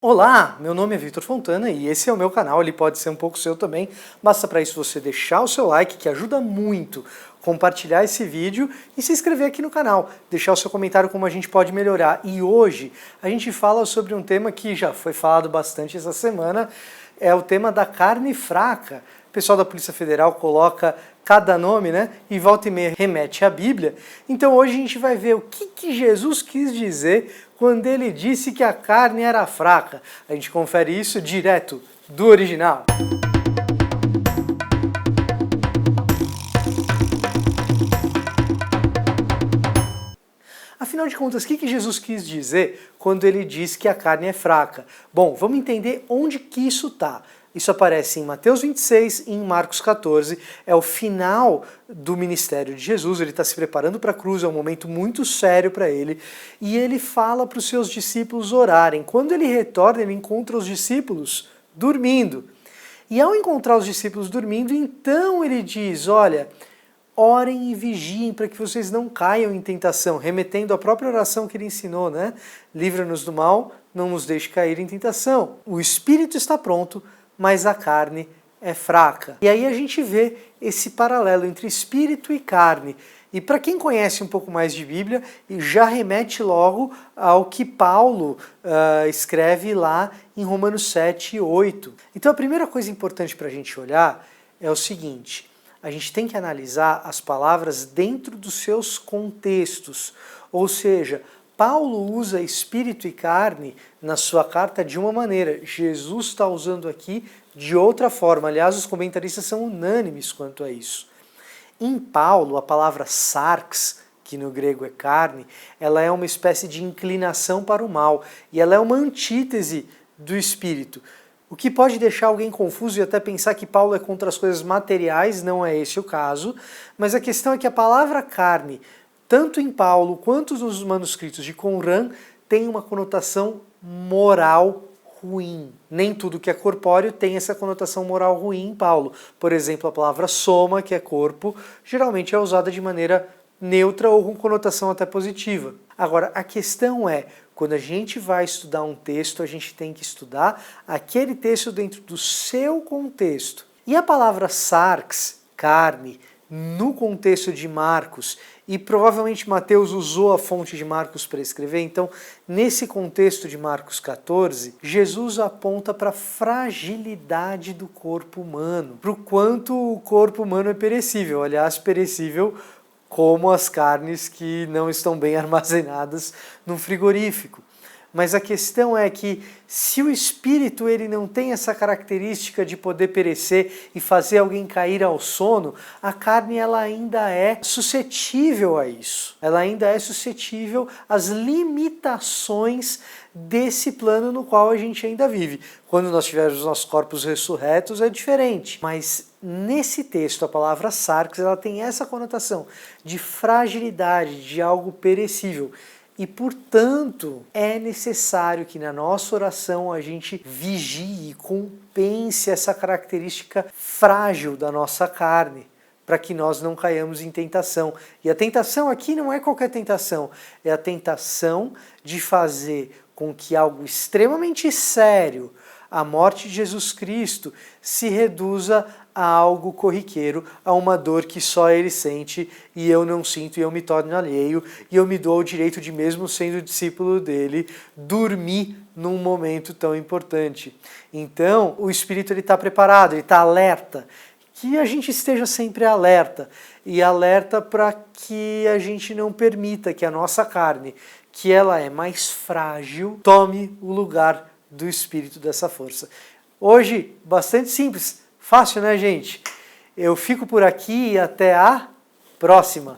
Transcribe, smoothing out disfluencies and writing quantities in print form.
Olá, meu nome é Vitor Fontana e esse é o meu canal, ele pode ser um pouco seu também, basta para isso você deixar o seu like, que ajuda muito, compartilhar esse vídeo e se inscrever aqui no canal, deixar o seu comentário como a gente pode melhorar. E hoje a gente fala sobre um tema que já foi falado bastante essa semana, é o tema da carne fraca. O pessoal da Polícia Federal coloca cada nome, né, e volta e meia remete à Bíblia. Então hoje a gente vai ver o que Jesus quis dizer quando ele disse que a carne era fraca. A gente confere isso direto do original. Afinal de contas, o que Jesus quis dizer quando ele disse que a carne é fraca? Bom, vamos entender onde que isso está. Isso aparece em Mateus 26 e em Marcos 14, é o final do ministério de Jesus, ele está se preparando para a cruz, é um momento muito sério para ele, e ele fala para os seus discípulos orarem. Quando ele retorna, ele encontra os discípulos dormindo. E ao encontrar os discípulos dormindo, então ele diz, olha, orem e vigiem para que vocês não caiam em tentação, remetendo à própria oração que ele ensinou, né? Livra-nos do mal, não nos deixe cair em tentação. O espírito está pronto, mas a carne é fraca. E aí a gente vê esse paralelo entre espírito e carne. E para quem conhece um pouco mais de Bíblia, já remete logo ao que Paulo escreve lá em Romanos 7 e 8. Então a primeira coisa importante para a gente olhar é o seguinte: a gente tem que analisar as palavras dentro dos seus contextos. Ou seja, Paulo usa espírito e carne na sua carta de uma maneira, Jesus está usando aqui de outra forma. Aliás, os comentaristas são unânimes quanto a isso. Em Paulo, a palavra sarx, que no grego é carne, ela é uma espécie de inclinação para o mal, e ela é uma antítese do espírito. O que pode deixar alguém confuso e até pensar que Paulo é contra as coisas materiais, não é esse o caso, mas a questão é que a palavra carne, tanto em Paulo quanto nos manuscritos de Qumran, tem uma conotação moral ruim. Nem tudo que é corpóreo tem essa conotação moral ruim em Paulo. Por exemplo, a palavra soma, que é corpo, geralmente é usada de maneira neutra ou com conotação até positiva. Agora, a questão é, quando a gente vai estudar um texto, a gente tem que estudar aquele texto dentro do seu contexto. E a palavra sarx, carne, no contexto de Marcos, e provavelmente Mateus usou a fonte de Marcos para escrever, então nesse contexto de Marcos 14, Jesus aponta para a fragilidade do corpo humano, para o quanto o corpo humano é perecível, aliás, perecível como as carnes que não estão bem armazenadas no frigorífico. Mas a questão é que se o espírito ele não tem essa característica de poder perecer e fazer alguém cair ao sono, a carne ela ainda é suscetível a isso. Ela ainda é suscetível às limitações desse plano no qual a gente ainda vive. Quando nós tivermos os nossos corpos ressurretos é diferente. Mas nesse texto a palavra sarx ela tem essa conotação de fragilidade, de algo perecível. E, portanto, é necessário que na nossa oração a gente vigie e compense essa característica frágil da nossa carne, para que nós não caiamos em tentação. E a tentação aqui não é qualquer tentação, é a tentação de fazer com que algo extremamente sério, a morte de Jesus Cristo, se reduza a algo corriqueiro, a uma dor que só ele sente e eu não sinto e eu me torno alheio e eu me dou o direito de, mesmo sendo discípulo dele, dormir num momento tão importante. Então, o Espírito está preparado, ele está alerta, que a gente esteja sempre alerta e alerta para que a gente não permita que a nossa carne, que ela é mais frágil, tome o lugar do Espírito dessa força. Hoje, bastante simples, fácil, né, gente? Eu fico por aqui e até a próxima!